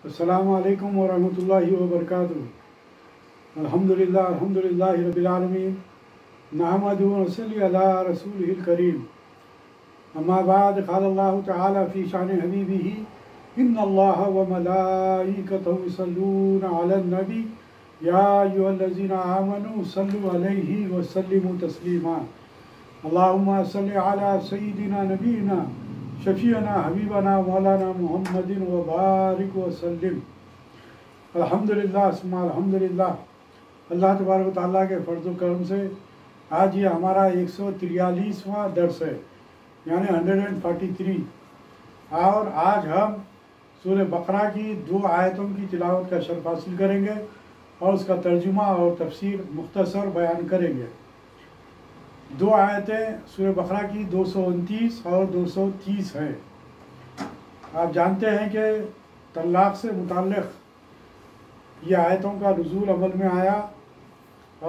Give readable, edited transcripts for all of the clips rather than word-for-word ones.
السلام علیکم ورحمۃ اللہ وبرکاتہ۔ الحمدللہ رب العالمین، نحمدہ ونصلی علی رسولہ الکریم۔ اما بعد، قال اللہ تعالی فی شان حبیبہ ان اللہ وملائکتہ یصلون علی النبی یا ایھا الذین آمنوا صلوا علیہ وسلموا تسلیما۔ اللہم صل علی سیدنا نبینا شفیعنا حبیبنا مولانا محمد وبارک وسلم۔ الحمدللہ ثم الحمدللہ، اللہ تبارک و تعالیٰ کے فضل و کرم سے آج یہ ہمارا 143واں درس ہے، یعنی 143، اور آج ہم سورہ بقرہ کی 2 آیتوں کی تلاوت کا شرف حاصل کریں گے اور اس کا ترجمہ اور تفسیر مختصر بیان کریں گے۔ 2 آیتیں سورہ بقرہ کی 229 اور 230 ہیں۔ آپ جانتے ہیں کہ طلاق سے متعلق یہ آیتوں کا نزول عمل میں آیا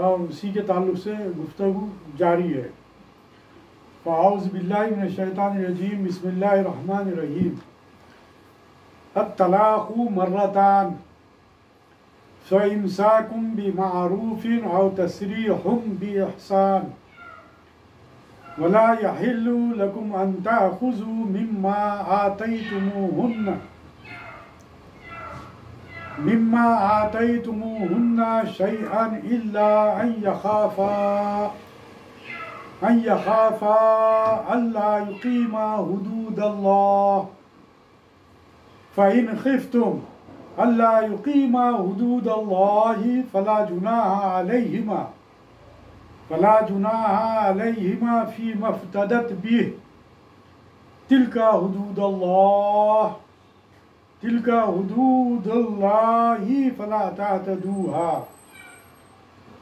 اور اسی کے تعلق سے گفتگو جاری ہے۔ فاعوذ باللہ من الشیطان الرجیم، بسم اللہ الرحمن الرحیم۔ الطلاق مرتان فإمساک بمعروف أو تسریح بإحسان ولا يحل لكم أن تأخذوا مما آتيتموهن شيئا إلا أن يخافا ألا يقيما حدود الله، فإن خفتم ألا يقيما حدود الله فلا جناح عليهما فيما افتدت به، تلك حدود الله فلا تعتدوها،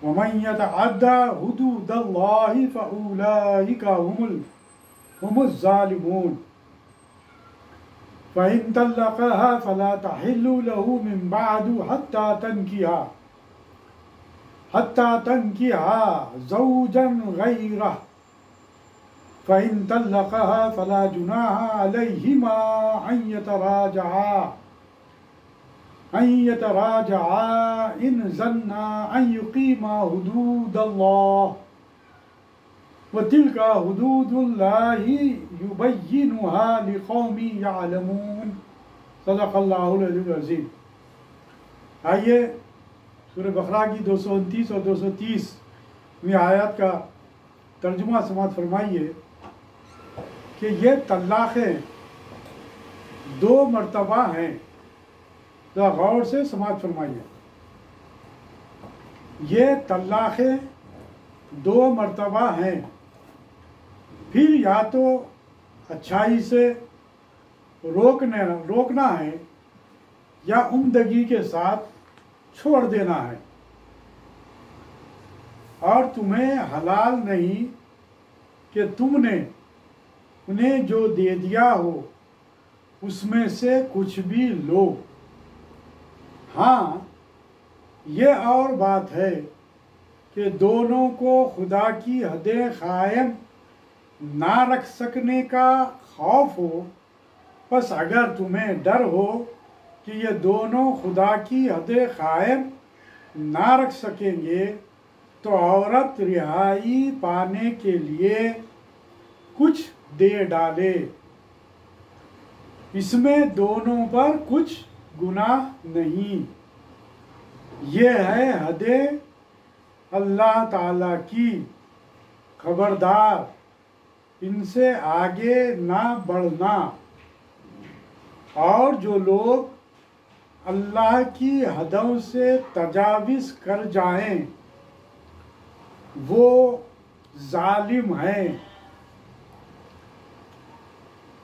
ومن يتعدى حدود الله فأولئك هم الظالمون۔ فإن طلقها فلا تحل له من بعد حتى تنكح زوجا غيره، فإن طلقها فلا جناح عليهما أن يتراجعا إن ظنا أن يقيما حدود الله، وتلك حدود الله يبينها لقوم يعلمون۔ صدق اللہ العلی العظیم۔ آئیے سورہ بقرہ کی 229 اور 230 آیات کا ترجمہ سماعت فرمائیے کہ یہ طلاقیں 2 مرتبہ ہیں۔ ذرا غور سے سماعت فرمائیے، یہ طلاقیں 2 مرتبہ ہیں، پھر یا تو اچھائی سے روکنا ہے یا عمدگی کے ساتھ چھوڑ دینا ہے، اور تمہیں حلال نہیں کہ تم نے انہیں جو دے دیا ہو اس میں سے کچھ بھی لو۔ ہاں، یہ اور بات ہے کہ دونوں کو خدا کی حدیں قائم نہ رکھ سکنے کا خوف ہو، پس اگر تمہیں ڈر ہو کہ یہ دونوں خدا کی حدیں قائم نہ رکھ سکیں گے تو عورت رہائی پانے کے لیے کچھ دے ڈالے، اس میں دونوں پر کچھ گناہ نہیں۔ یہ ہے حدیں اللہ تعالیٰ کی، خبردار ان سے آگے نہ بڑھنا۔ اور جو لوگ اللہ کی حدوں سے تجاوز کر جائیں وہ ظالم ہیں۔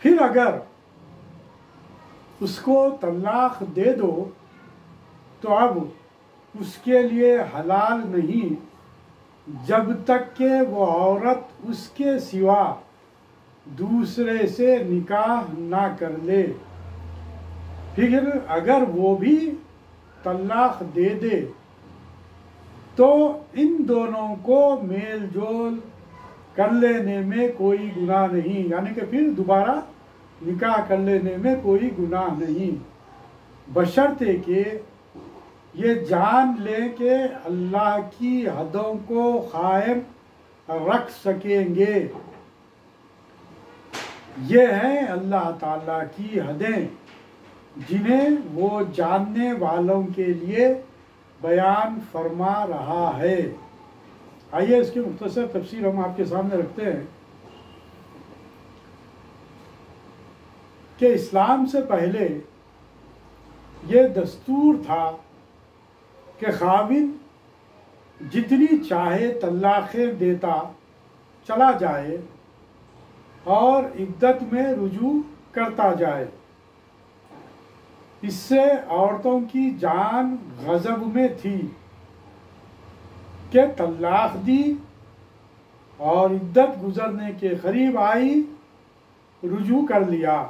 پھر اگر اس کو طلاق دے دو تو اب اس کے لیے حلال نہیں جب تک کہ وہ عورت اس کے سوا دوسرے سے نکاح نہ کر لے۔ پھر اگر وہ بھی طلاق دے دے تو ان دونوں کو میل جول کر لینے میں کوئی گناہ نہیں، یعنی کہ پھر دوبارہ نکاح کر لینے میں کوئی گناہ نہیں۔ بشرطے کہ یہ جان لیں کہ اللہ کی حدوں کو قائم رکھ سکیں گے۔ یہ ہیں اللہ تعالیٰ کی حدیں جنہیں وہ جاننے والوں کے لیے بیان فرما رہا ہے۔ آئیے اس کی مختصر تفسیر ہم آپ کے سامنے رکھتے ہیں کہ اسلام سے پہلے یہ دستور تھا کہ خاوند جتنی چاہے طلاقیں دیتا چلا جائے اور عدت میں رجوع کرتا جائے۔ اس سے عورتوں کی جان غضب میں تھی کہ طلاق دی اور عدت گزرنے کے قریب آئی، رجوع کر لیا،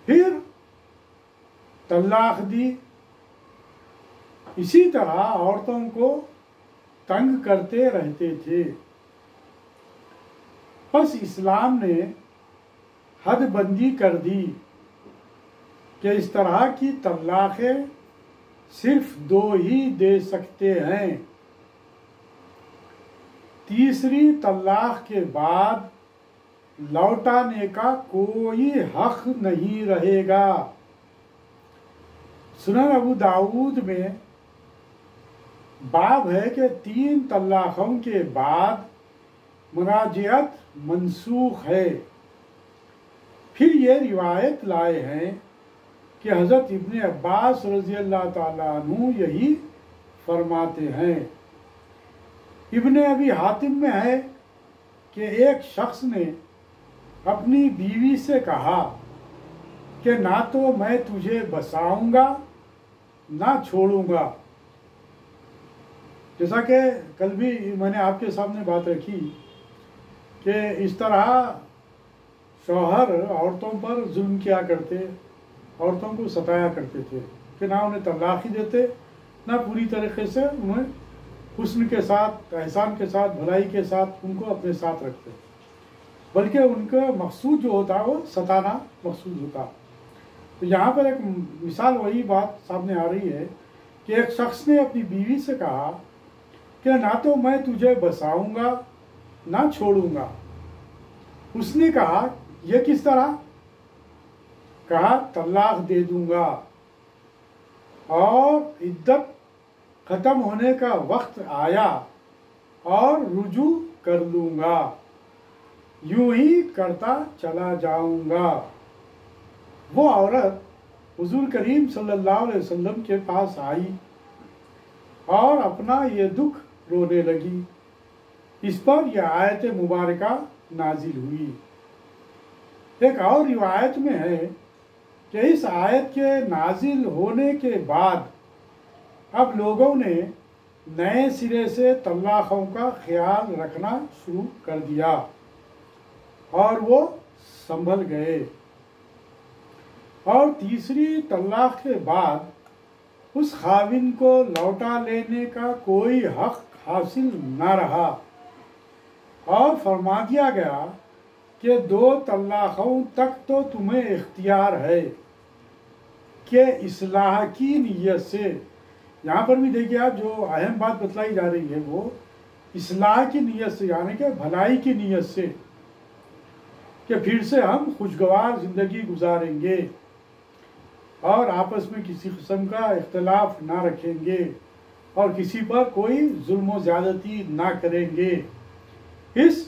پھر طلاق دی۔ اسی طرح عورتوں کو تنگ کرتے رہتے تھے۔ پس اسلام نے حد بندی کر دی کہ اس طرح کی طلاقیں صرف 2 ہی دے سکتے ہیں۔ تیسری طلاق کے بعد لوٹانے کا کوئی حق نہیں رہے گا۔ سنن ابو داؤد میں باب ہے کہ 3 طلاقوں کے بعد مراجعت منسوخ ہے۔ پھر یہ روایت لائے ہیں کہ حضرت ابن عباس رضی اللہ تعالیٰ عنہ یہی فرماتے ہیں۔ ابن ابی حاتم میں ہے کہ ایک شخص نے اپنی بیوی سے کہا کہ نہ تو میں تجھے بساؤں گا نہ چھوڑوں گا۔ جیسا کہ کل بھی میں نے آپ کے سامنے بات رکھی کہ اس طرح شوہر عورتوں پر ظلم کیا کرتے، عورتوں کو ستایا کرتے تھے کہ نہ انہیں طلاق ہی دیتے، نہ پوری طریقے سے انہیں حسن کے ساتھ، احسان کے ساتھ، بھلائی کے ساتھ ان کو اپنے ساتھ رکھتے، بلکہ ان کا مقصود جو ہوتا وہ ستانا مقصود ہوتا۔ تو یہاں پر ایک مثال وہی بات سامنے آ رہی ہے کہ ایک شخص نے اپنی بیوی سے کہا کہ نہ تو میں تجھے بساؤں گا نہ چھوڑوں گا۔ اس نے کہا یہ کس طرح؟ کہا طلاق دے دوں گا اور عدت ختم ہونے کا وقت آیا اور رجوع کر لوں گا، یوں ہی کرتا چلا جاؤں گا۔ وہ عورت حضور کریم صلی اللہ علیہ وسلم کے پاس آئی اور اپنا یہ دکھ رونے لگی۔ اس پر یہ آیت مبارکہ نازل ہوئی۔ ایک اور روایت میں ہے کہ اس آیت کے نازل ہونے کے بعد اب لوگوں نے نئے سرے سے طلاقوں کا خیال رکھنا شروع کر دیا اور وہ سنبھل گئے۔ اور تیسری طلاق کے بعد اس خاوند کو لوٹا لینے کا کوئی حق حاصل نہ رہا، اور فرما دیا گیا کہ 2 طلاقوں تک تو تمہیں اختیار ہے کہ اصلاح کی نیت سے۔ یہاں پر بھی دیکھیے آپ، جو اہم بات بتلائی جا رہی ہے وہ اصلاح کی نیت سے، یعنی کہ بھلائی کی نیت سے، کہ پھر سے ہم خوشگوار زندگی گزاریں گے اور آپس میں کسی قسم کا اختلاف نہ رکھیں گے اور کسی پر کوئی ظلم و زیادتی نہ کریں گے۔ اس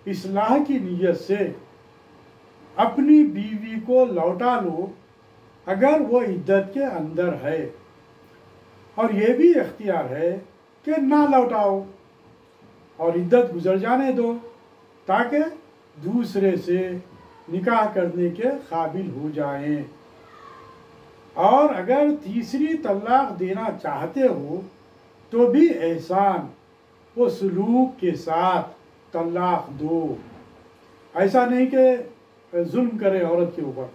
اصلاح کی نیت سے اپنی بیوی کو لوٹا لو اگر وہ عدت کے اندر ہے، اور یہ بھی اختیار ہے کہ نہ لوٹاؤ اور عدت گزر جانے دو تاکہ دوسرے سے نکاح کرنے کے قابل ہو جائیں۔ اور اگر تیسری طلاق دینا چاہتے ہو تو بھی احسان و سلوک کے ساتھ طلاق دو۔ ایسا نہیں کہ ظلم کرے عورت کے اوپر،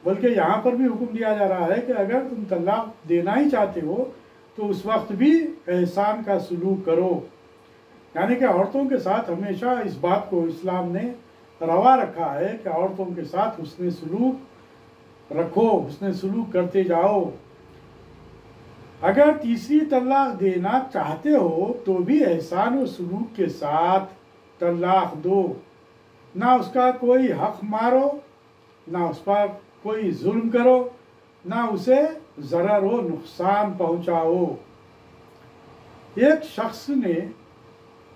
بلکہ یہاں پر بھی حکم دیا جا رہا ہے کہ اگر تم طلاق دینا ہی چاہتے ہو تو اس وقت بھی احسان کا سلوک کرو۔ یعنی کہ عورتوں کے ساتھ ہمیشہ اس بات کو اسلام نے روا رکھا ہے کہ عورتوں کے ساتھ حسن سلوک رکھو، حسن سلوک کرتے جاؤ۔ اگر تیسری طلاق دینا چاہتے ہو تو بھی احسان و سلوک کے ساتھ طلاق دو، نہ اس کا کوئی حق مارو، نہ اس پر کوئی ظلم کرو، نہ اسے ضرر و نقصان پہنچاؤ۔ ایک شخص نے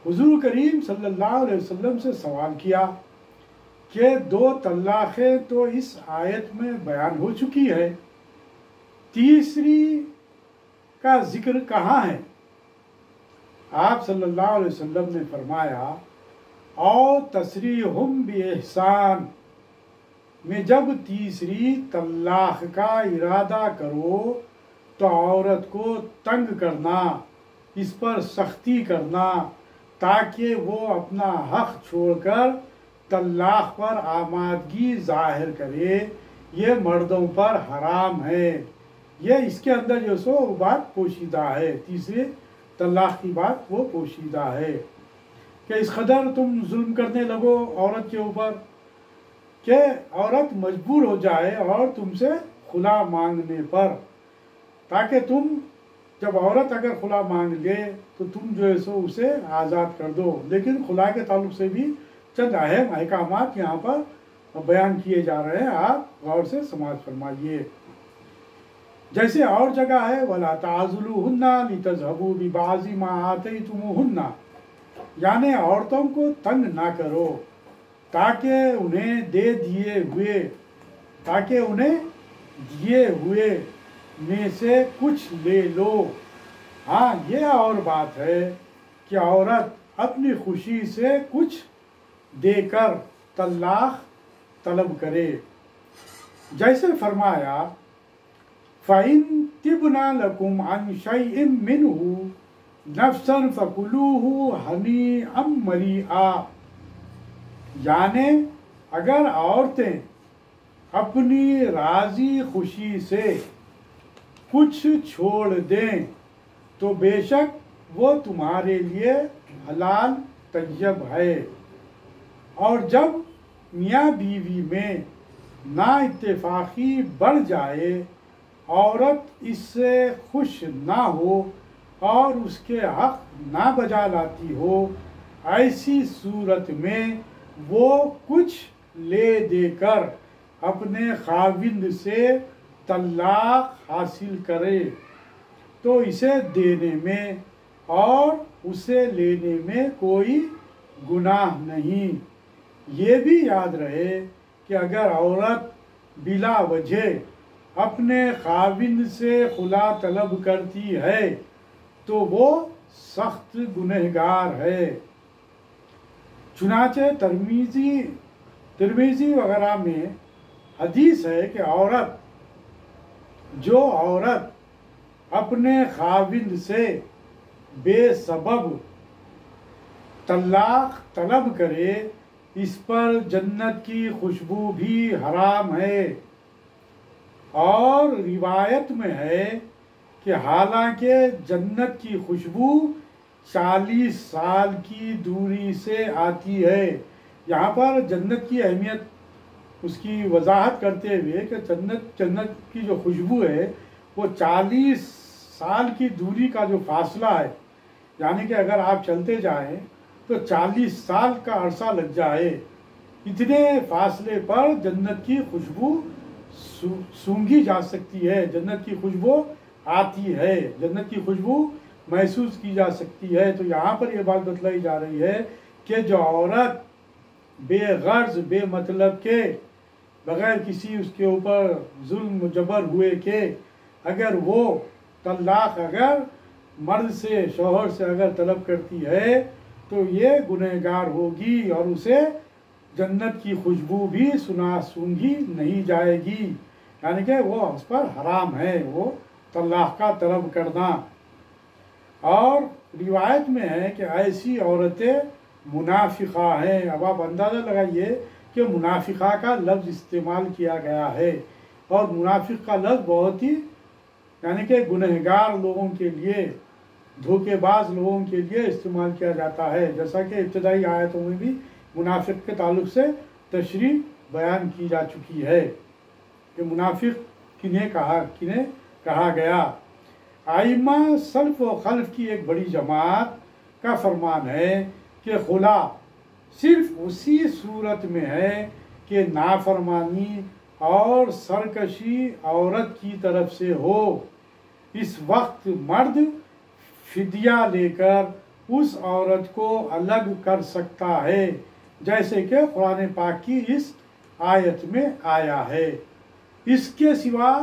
حضور کریم صلی اللہ علیہ وسلم سے سوال کیا کہ 2 طلاقیں تو اس آیت میں بیان ہو چکی ہے، تیسری کا ذکر کہاں ہے؟ آپ صلی اللہ علیہ وسلم نے فرمایا، او تسریحم بِإِحْسَان میں جب تیسری طلاق کا ارادہ کرو تو عورت کو تنگ کرنا، اس پر سختی کرنا تاکہ وہ اپنا حق چھوڑ کر طلاق پر آمادگی ظاہر کرے، یہ مردوں پر حرام ہے۔ یہ اس کے اندر جو سو بات پوشیدہ ہے، تیسرے طلاق کی بات وہ پوشیدہ ہے کہ اس قدر تم ظلم کرنے لگو عورت کے اوپر کہ عورت مجبور ہو جائے اور تم سے خلا مانگنے پر، تاکہ تم جب عورت اگر خلا مانگ لے تو تم جو ہے سو اسے آزاد کر دو۔ لیکن خلا کے تعلق سے بھی چند اہم احکامات یہاں پر بیان کیے جا رہے ہیں، آپ غور سے سماعت فرمائیے۔ جیسے اور جگہ ہے وَلَا تَعْضُلُوهُنَّ لِتَذْهَبُوا بِبَعْضِ مَا آتَيْتُمُوهُنَّ یعنی عورتوں کو تنگ نہ کرو تاکہ انہیں دیے ہوئے میں سے کچھ لے لو۔ ہاں یہ اور بات ہے کہ عورت اپنی خوشی سے کچھ دے کر طلاق طلب کرے، جیسے فرمایا فَإِن تِبْنَ لَكُمْ عَنْ شَيْءٍ مِّنْهُ نَفْسًا فَكُلُوهُ هَنِيئًا مَرِيئًا یعنی اگر عورتیں اپنی راضی خوشی سے کچھ چھوڑ دیں تو بے شک وہ تمہارے لیے حلال طیب ہے، اور جب میاں بیوی میں نا اتفاقی بڑھ جائے، عورت اس سے خوش نہ ہو اور اس کے حق نہ بجا لاتی ہو، ایسی صورت میں وہ کچھ لے دے کر اپنے خاوند سے طلاق حاصل کرے تو اسے دینے میں اور اسے لینے میں کوئی گناہ نہیں۔ یہ بھی یاد رہے کہ اگر عورت بلا وجہ اپنے خاوند سے خلا طلب کرتی ہے تو وہ سخت گنہگار ہے۔ چنانچہ ترمذی وغیرہ میں حدیث ہے کہ جو عورت اپنے خاوند سے بے سبب طلاق طلب کرے اس پر جنت کی خوشبو بھی حرام ہے۔ اور روایت میں ہے کہ حالانکہ جنت کی خوشبو 40 سال کی دوری سے آتی ہے۔ یہاں پر جنت کی اہمیت اس کی وضاحت کرتے ہوئے کہ جنت کی جو خوشبو ہے وہ 40 سال کی دوری کا جو فاصلہ ہے، یعنی کہ اگر آپ چلتے جائیں تو 40 سال کا عرصہ لگ جائے، اتنے فاصلے پر جنت کی خوشبو سونگھی جا سکتی ہے، جنت کی خوشبو آتی ہے، جنت کی خوشبو محسوس کی جا سکتی ہے۔ تو یہاں پر یہ بات بتلائی جا رہی ہے کہ جو عورت بے غرض بے مطلب کے بغیر کسی اس کے اوپر ظلم جبر ہوئے کہ اگر وہ طلاق اگر مرد سے شوہر سے اگر طلب کرتی ہے تو یہ گنہگار ہوگی اور اسے جنت کی خوشبو بھی سونگھی نہیں جائے گی، یعنی کہ وہ اس پر حرام ہے وہ طلاق کا طلب کرنا۔ اور روایت میں ہے کہ ایسی عورتیں منافقہ ہیں۔ اب آپ اندازہ لگائیے کہ منافقہ کا لفظ استعمال کیا گیا ہے، اور منافق کا لفظ بہت ہی یعنی کہ گنہگار لوگوں کے لیے، دھوکے باز لوگوں کے لیے استعمال کیا جاتا ہے، جیسا کہ ابتدائی آیتوں میں بھی منافق کے تعلق سے تشریح بیان کی جا چکی ہے۔ کہ منافق کنہیں کہا گیا۔ ائمہ سلف و خلف کی ایک بڑی جماعت کا فرمان ہے کہ خلا صرف اسی صورت میں ہے کہ نافرمانی اور سرکشی عورت کی طرف سے ہو، اس وقت مرد فدیہ لے کر اس عورت کو الگ کر سکتا ہے، جیسے کہ قرآن پاک کی اس آیت میں آیا ہے۔ اس کے سوا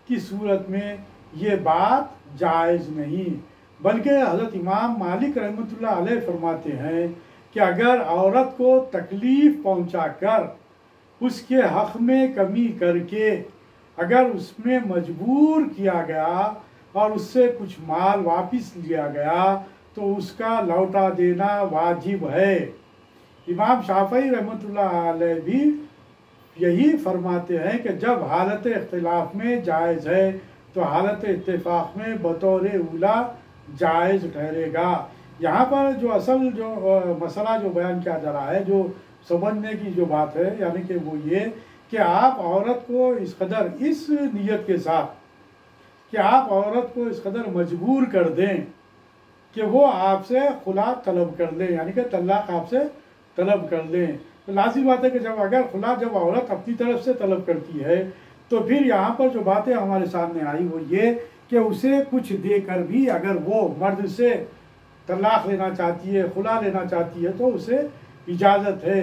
کی صورت میں یہ بات جائز نہیں، بلکہ حضرت امام مالک رحمۃ اللہ علیہ فرماتے ہیں کہ اگر عورت کو تکلیف پہنچا کر اس کے حق میں کمی کر کے اگر اس میں مجبور کیا گیا اور اس سے کچھ مال واپس لیا گیا تو اس کا لوٹا دینا واجب ہے۔ امام شافعی رحمۃ اللہ علیہ بھی یہی فرماتے ہیں کہ جب حالت اختلاف میں جائز ہے تو حالت اتفاق میں بطور اولا جائز ٹھہرے گا۔ یہاں پر جو اصل مسئلہ جو بیان کیا جا رہا ہے، جو سمجھنے کی جو بات ہے، یعنی کہ وہ یہ کہ آپ عورت کو اس قدر اس نیت کے ساتھ کہ آپ عورت کو اس قدر مجبور کر دیں کہ وہ آپ سے خلا طلب کر لیں، یعنی کہ طلاق آپ سے طلب کر لیں، تو لازمی بات ہے کہ جب عورت اپنی طرف سے طلب کرتی ہے تو پھر یہاں پر جو باتیں ہمارے سامنے آئی وہ یہ کہ اسے کچھ دے کر بھی اگر وہ مرد سے طلاق لینا چاہتی ہے، خلا لینا چاہتی ہے، تو اسے اجازت ہے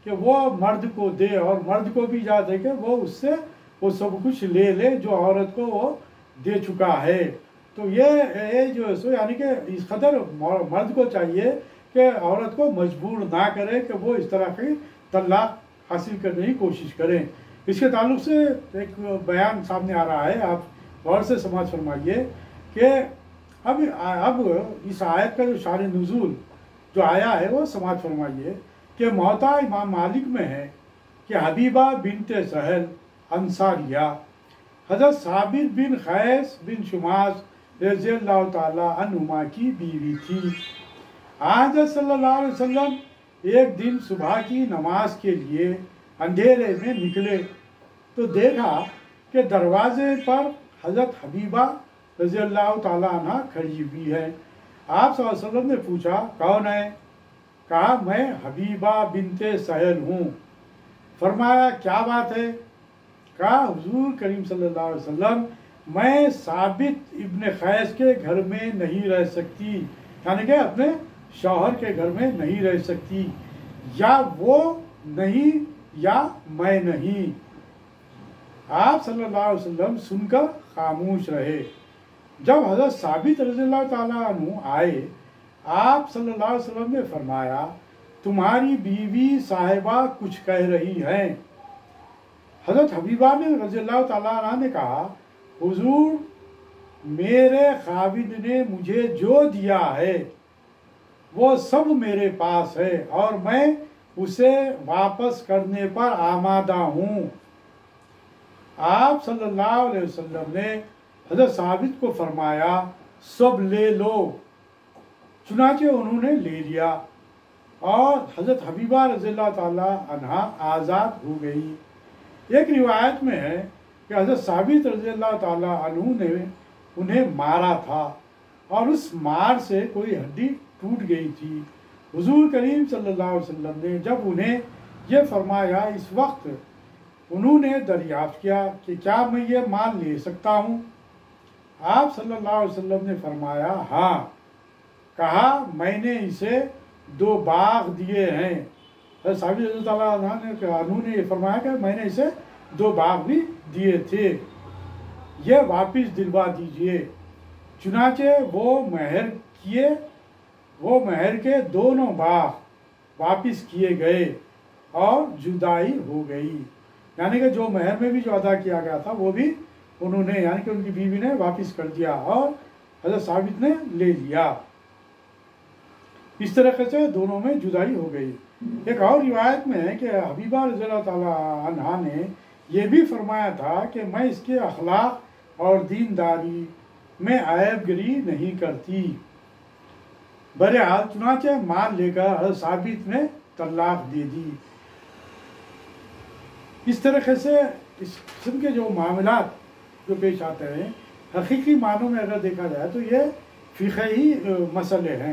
کہ وہ مرد کو دے، اور مرد کو بھی اجازت ہے کہ وہ اس سے وہ سب کچھ لے لے جو عورت کو وہ دے چکا ہے۔ تو یہ جو سو یعنی کہ اس قدر مرد کو چاہیے کہ عورت کو مجبور نہ کرے کہ وہ اس طرح کی طلاق حاصل کرنے کی کوشش کریں۔ اس کے تعلق سے ایک بیان سامنے آ رہا ہے، آپ غور سے سماعت فرمائیے کہ اب اس آیت کا جو شان نزول جو آیا ہے وہ سماعت فرمائیے کہ موطا امام مالک میں ہے کہ حبیبہ بنت سہل انصاریہ حضرت ثابت بن قیس بن شماس رضی اللہ تعالی عنہما کی بیوی تھی۔ حضرت صلی اللہ علیہ وسلم ایک دن صبح کی نماز کے لیے اندھیرے میں نکلے تو دیکھا کہ دروازے پر حضرت حبیبہ رضی اللہ تعالیٰ عنہ کھڑی ہوئی ہے۔ آپ صلی اللہ علیہ وسلم نے پوچھا کون ہے؟ کہا میں حبیبہ بنت سہل ہوں۔ فرمایا کیا بات ہے؟ کہا حضور کریم صلی اللہ علیہ وسلم میں ثابت ابن قیس کے گھر میں نہیں رہ سکتی، یعنی کہ اپنے شوہر کے گھر میں نہیں رہ سکتی، یا وہ نہیں یا میں نہیں۔ آپ صلی اللہ علیہ وسلم سن کر خاموش رہے۔ جب حضرت ثابت رضی اللہ تعالیٰ عنہ آئے، آپ صلی اللہ علیہ وسلم نے فرمایا تمہاری بیوی صاحبہ کچھ کہہ رہی ہے۔ حضرت حبیبہ نے رضی اللہ تعالیٰ عنہ نے کہا حضور میرے خاوند نے مجھے جو دیا ہے وہ سب میرے پاس ہے اور میں اسے واپس کرنے پر آمادہ ہوں۔ آپ صلی اللہ علیہ وسلم نے حضرت ثابت کو فرمایا سب لے لو، چنانچہ انہوں نے لے لیا اور حضرت حبیبہ رضی اللہ تعالیٰ عنہ آزاد ہو گئی۔ ایک روایت میں ہے کہ حضرت ثابت رضی اللہ تعالیٰ عنہ نے انہیں مارا تھا اور اس مار سے کوئی ہڈی ٹوٹ گئی تھی۔ حضور کریم صلی اللہ علیہ وسلم نے جب انہیں یہ فرمایا اس وقت انہوں نے دریافت کیا کہ کیا میں یہ مال لے سکتا ہوں؟ آپ صلی اللہ علیہ وسلم نے فرمایا ہاں۔ کہا میں نے اسے 2 باغ دیے ہیں۔ حضرت ثابت رضی اللہ عنہ نے یہ فرمایا کہ میں نے اسے 2 باغ بھی دیے تھے، یہ واپس دلوا دیجئے۔ چنانچہ وہ مہر کے دونوں باغ واپس کیے گئے اور جدائی ہو گئی، یعنی کہ جو مہر میں بھی جو ادا کیا گیا تھا وہ بھی انہوں نے یعنی کہ ان کی بیوی نے واپس کر دیا اور حضرت ثابت نے لے لیا۔ اس طریقے سے دونوں میں جدائی ہو گئی۔ ایک اور روایت میں ہے کہ حبیبہ رضی اللہ تعالیٰ عنہ نے یہ بھی فرمایا تھا کہ میں اس کے اخلاق اور دینداری میں عیب گری نہیں کرتی۔ بہرحال چنانچہ مال لے کر حضرت ثابت نے طلاق دے دی۔ اس طریقے سے اس قسم کے جو معاملات جو پیش آتے ہیں حقیقی معنوں میں اگر دیکھا جائے تو یہ فقہی مسئلے ہیں،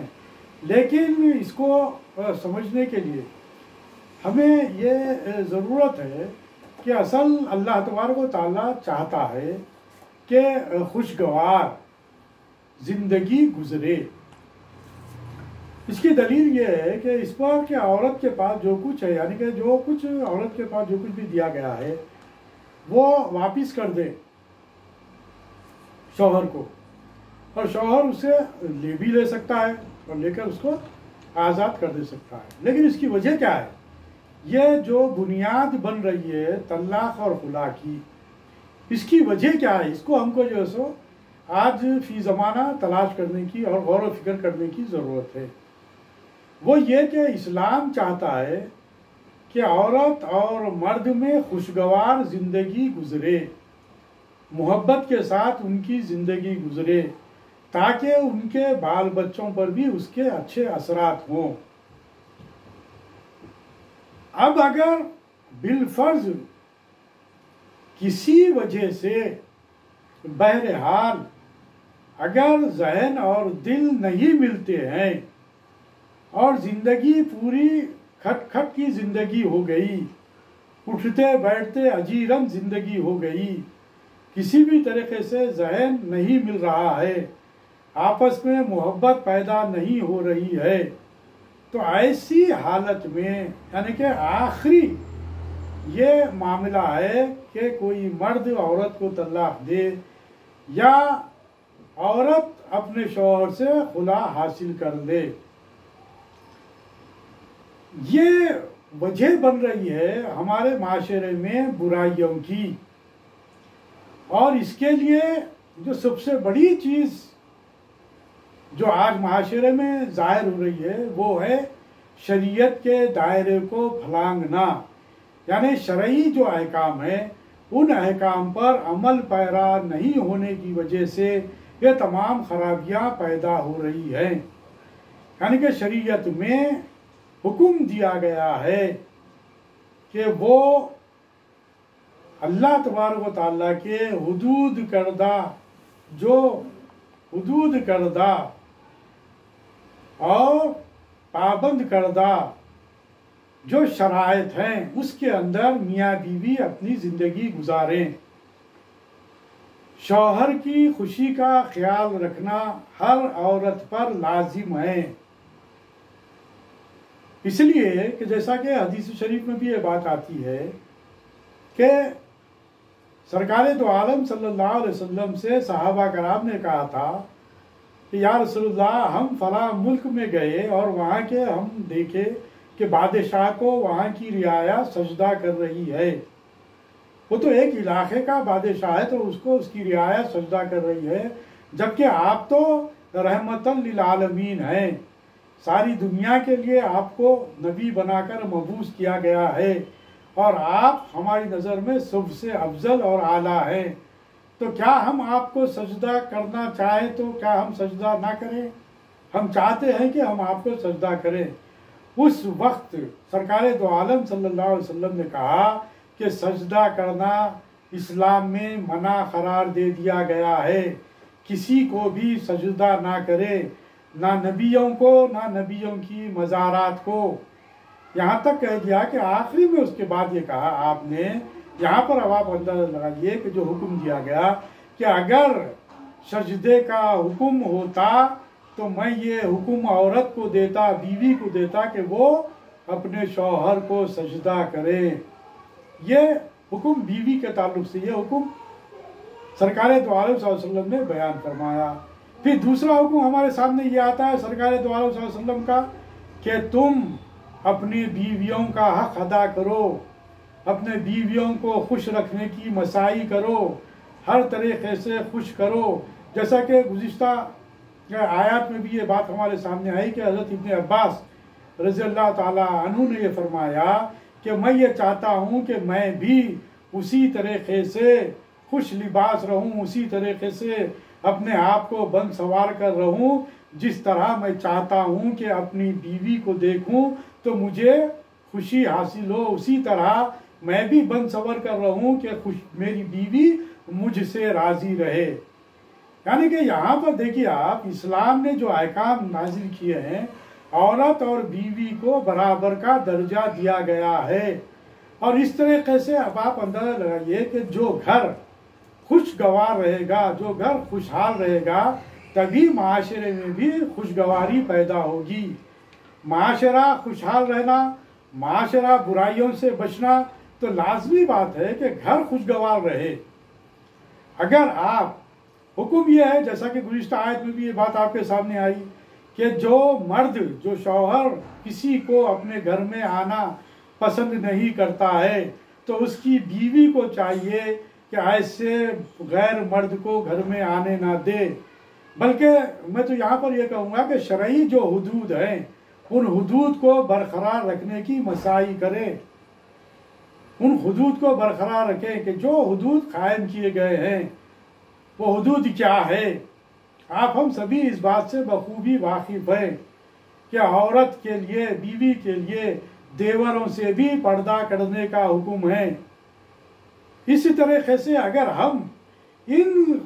لیکن اس کو سمجھنے کے لیے ہمیں یہ ضرورت ہے کہ اصل اللہ تبارک و تعالیٰ چاہتا ہے کہ خوشگوار زندگی گزرے۔ اس کی دلیل یہ ہے کہ اس پر کہ عورت کے پاس جو کچھ ہے، یعنی کہ جو کچھ عورت کے پاس جو کچھ بھی دیا گیا ہے وہ واپس کر دے شوہر کو، اور شوہر اسے لے بھی لے سکتا ہے اور لے کر اس کو آزاد کر دے سکتا ہے۔ لیکن اس کی وجہ کیا ہے؟ یہ جو بنیاد بن رہی ہے طلاق اور خلا کی، اس کی وجہ کیا ہے؟ اس کو ہم کو جو ہے سو آج فی زمانہ تلاش کرنے کی اور غور و فکر کرنے کی ضرورت ہے۔ وہ یہ کہ اسلام چاہتا ہے کہ عورت اور مرد میں خوشگوار زندگی گزرے، محبت کے ساتھ ان کی زندگی گزرے، تاکہ ان کے بال بچوں پر بھی اس کے اچھے اثرات ہوں۔ اب اگر بالفرض کسی وجہ سے بہرحال اگر ذہن اور دل نہیں ملتے ہیں اور زندگی پوری کھٹ کھٹ کی زندگی ہو گئی، اٹھتے بیٹھتے اجیرن زندگی ہو گئی، کسی بھی طریقے سے ذہن نہیں مل رہا ہے، آپس میں محبت پیدا نہیں ہو رہی ہے، تو ایسی حالت میں یعنی کہ آخری یہ معاملہ ہے کہ کوئی مرد عورت کو طلاق دے یا عورت اپنے شوہر سے خلا حاصل کر لے۔ یہ وجہ بن رہی ہے ہمارے معاشرے میں برائیوں کی، اور اس کے لیے جو سب سے بڑی چیز جو آج معاشرے میں ظاہر ہو رہی ہے وہ ہے شریعت کے دائرے کو پھلانگنا، یعنی شرعی جو احکام ہیں ان احکام پر عمل پیرا نہیں ہونے کی وجہ سے یہ تمام خرابیاں پیدا ہو رہی ہیں۔ یعنی کہ شریعت میں حکم دیا گیا ہے کہ وہ اللہ تبارک و تعالیٰ کے حدود کردہ اور پابند کردہ جو شرائط ہیں اس کے اندر میاں بیوی اپنی زندگی گزاریں۔ شوہر کی خوشی کا خیال رکھنا ہر عورت پر لازم ہے، اس لیے کہ جیسا کہ حدیث شریف میں بھی یہ بات آتی ہے کہ سرکار دو عالم صلی اللہ علیہ وسلم سے صحابہ کرام نے کہا تھا کہ یا رسول اللہ ہم فلاں ملک میں گئے اور وہاں کے ہم دیکھے کہ بادشاہ کو وہاں کی رعایا سجدہ کر رہی ہے۔ وہ تو ایک علاقے کا بادشاہ ہے تو اس کو اس کی رعایا سجدہ کر رہی ہے، جبکہ آپ تو رحمتاً للعالمین ہیں، ساری دنیا کے لیے آپ کو نبی بنا کر مبعوث کیا گیا ہے اور آپ ہماری نظر میں سب سے افضل اور اعلیٰ ہیں، تو کیا ہم آپ کو سجدہ کرنا چاہیں تو کیا ہم سجدہ نہ کریں؟ ہم چاہتے ہیں کہ ہم آپ کو سجدہ کریں۔ اس وقت سرکار دو عالم صلی اللہ علیہ وسلم نے کہا کہ سجدہ کرنا اسلام میں منع قرار دے دیا گیا ہے، کسی کو بھی سجدہ نہ کرے، نہ نبیوں کو نہ نبیوں کی مزارات کو، یہاں تک کہہ دیا کہ آخری میں اس کے بعد یہ کہا آپ نے، یہاں پر اب آپ اندازہ لگائیے کہ جو حکم دیا گیا کہ اگر سجدے کا حکم ہوتا تو میں یہ حکم عورت کو دیتا، بیوی کو دیتا کہ وہ اپنے شوہر کو سجدہ کرے۔ یہ حکم بیوی کے تعلق سے یہ حکم سرکار دو عالم صلی اللہ علیہ وسلم نے بیان فرمایا۔ پھر دوسرا حکم ہمارے سامنے یہ آتا ہے سرکار دو عالم صلی اللہ علیہ وسلم کا کہ تم اپنی بیویوں کا حق ادا کرو، اپنے بیویوں کو خوش رکھنے کی مساعی کرو، ہر طریقے سے خوش کرو، جیسا کہ گزشتہ آیات میں بھی یہ بات ہمارے سامنے آئی کہ حضرت ابن عباس رضی اللہ تعالی عنہ نے یہ فرمایا کہ میں یہ چاہتا ہوں کہ میں بھی اسی طریقے سے خوش لباس رہوں، اسی طریقے سے اپنے آپ کو بند سوار کر رہوں، جس طرح میں چاہتا ہوں کہ اپنی بیوی کو دیکھوں تو مجھے خوشی حاصل ہو، اسی طرح میں بھی بن سور کر رہا ہوں کہ میری بیوی مجھ سے راضی رہے۔ یعنی کہ یہاں پر دیکھیے آپ، اسلام نے جو احکام نازل کیے ہیں، عورت اور بیوی کو برابر کا درجہ دیا گیا ہے۔ اور اس طریقے سے اب آپ اندازہ لگائیے کہ جو گھر خوشگوار رہے گا، جو گھر خوشحال رہے گا، تبھی معاشرے میں بھی خوشگواری پیدا ہوگی۔ معاشرہ خوشحال رہنا، معاشرہ برائیوں سے بچنا، تو لازمی بات ہے کہ گھر خوشگوار رہے۔ اگر آپ، حکم یہ ہے جیسا کہ گزشتہ آیت میں بھی یہ بات آپ کے سامنے آئی کہ جو مرد، جو شوہر کسی کو اپنے گھر میں آنا پسند نہیں کرتا ہے تو اس کی بیوی کو چاہیے کہ ایسے غیر مرد کو گھر میں آنے نہ دے، بلکہ میں تو یہاں پر یہ کہوں گا کہ شرعی جو حدود ہیں ان حدود کو برقرار رکھنے کی مساعی کرے، ان حدود کو برقرار رکھیں کہ جو حدود قائم کیے گئے ہیں وہ حدود کیا ہے۔ آپ ہم سبھی اس بات سے بخوبی واقف ہیں کہ عورت کے لیے، بیوی کے لیے دیوروں سے بھی پردہ کرنے کا حکم ہے۔ اسی طریقے سے اگر ہم ان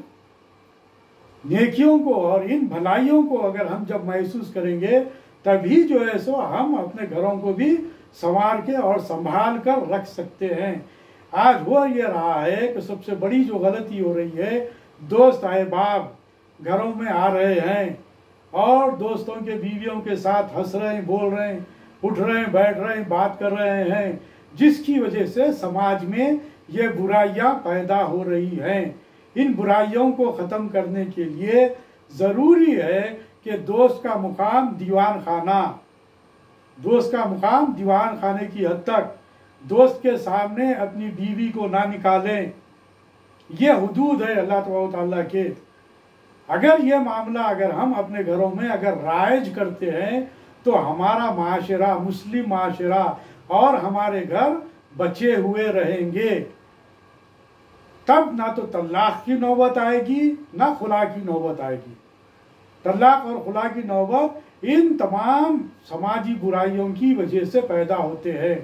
نیکیوں کو اور ان بھلائیوں کو اگر ہم جب محسوس کریں گے تبھی جو ہے سو ہم اپنے گھروں کو بھی سنوار کے اور سنبھال کر رکھ سکتے ہیں۔ آج ہو یہ رہا ہے کہ سب سے بڑی جو غلطی ہو رہی ہے، دوست احباب گھروں میں آ رہے ہیں اور دوستوں کے بیویوں کے ساتھ ہنس رہے ہیں، بول رہے ہیں، اٹھ رہے ہیں، بیٹھ رہے ہیں، بات کر رہے ہیں، جس کی وجہ سے سماج میں یہ برائیاں پیدا ہو رہی ہیں۔ ان برائیوں کو ختم کرنے کے لیے ضروری ہے کہ دوست کا مقام دیوان خانہ، دوست کا مقام دیوان خانے کی حد تک، دوست کے سامنے اپنی بیوی کو نہ نکالیں۔ یہ حدود ہے اللہ تبارک و تعالیٰ کے۔ اگر یہ معاملہ اگر ہم اپنے گھروں میں اگر رائج کرتے ہیں تو ہمارا معاشرہ، مسلم معاشرہ اور ہمارے گھر بچے ہوئے رہیں گے۔ تب نہ تو طلاق کی نوبت آئے گی، نہ خلا کی نوبت آئے گی۔ طلاق اور خلا کی نوبت ان تمام سماجی برائیوں کی وجہ سے پیدا ہوتے ہیں۔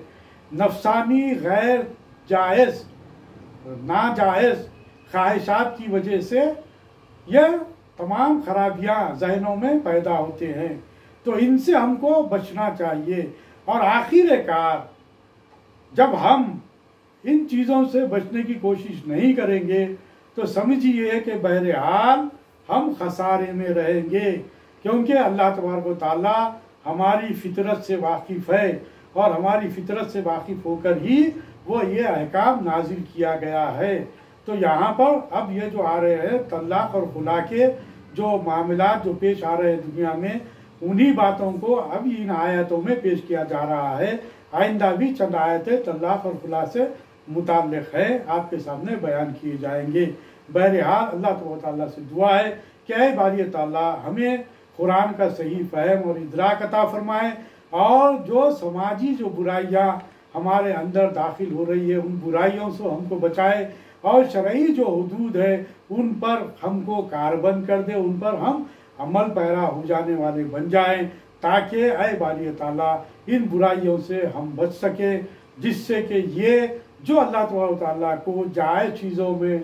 نفسانی، غیر جائز، ناجائز خواہشات کی وجہ سے یہ تمام خرابیاں ذہنوں میں پیدا ہوتے ہیں، تو ان سے ہم کو بچنا چاہیے۔ اور آخر کار جب ہم ان چیزوں سے بچنے کی کوشش نہیں کریں گے تو سمجھیے کہ بہرحال ہم خسارے میں رہیں گے، کیونکہ اللہ تبارک و تعالیٰ ہماری فطرت سے واقف ہے اور ہماری فطرت سے واقف ہو کر ہی وہ یہ احکام نازل کیا گیا ہے۔ تو یہاں پر اب یہ جو آ رہے ہیں طلاق اور خلا کے جو معاملات جو پیش آ رہے ہیں دنیا میں، انہی باتوں کو اب ان آیتوں میں پیش کیا جا رہا ہے۔ آئندہ بھی چند آیتیں طلاق اور خلا سے متعلق ہے، آپ کے سامنے بیان کیے جائیں گے۔ بہرحال اللہ تبارک و تعالیٰ سے دعا ہے کہ اے باری تعالیٰ ہمیں قرآن کا صحیح فہم اور ادراک عطا فرمائے، اور جو سماجی جو برائیاں ہمارے اندر داخل ہو رہی ہے ان برائیوں سے ہم کو بچائے، اور شرعی جو حدود ہے ان پر ہم کو کاربند کر دے، ان پر ہم عمل پیرا ہو جانے والے بن جائیں، تاکہ اے باری تعالیٰ ان برائیوں سے ہم بچ سکیں، جس سے کہ یہ جو اللہ تبارک و تعالیٰ کو جائز چیزوں میں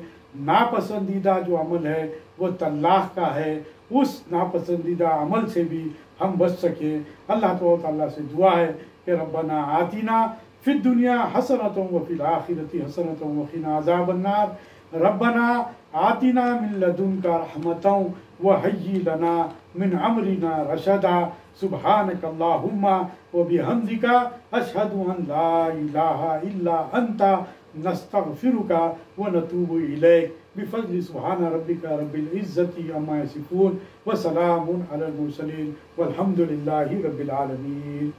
ناپسندیدہ جو عمل ہے وہ طلاق کا ہے، اس ناپسندیدہ عمل سے بھی ہم بچ سکیں۔ اللہ تبارک و تعالیٰ سے دعا ہے کہ ربنا آتینا فی الدنیا حسنۃ وفی الآخرۃ حسنۃ وقنا عذاب النار، ربنا آتنا من لدنک رحمۃ وہیئ لنا من امرنا رشدا، سبحانک اللہم وبحمدک اشہد ان لا الہ الا انت نستغفرک ونتوب الیک، بفضل سبحان ربک رب العزۃ عما یصفون وسلام علی المرسلین والحمد للہ رب العالمین۔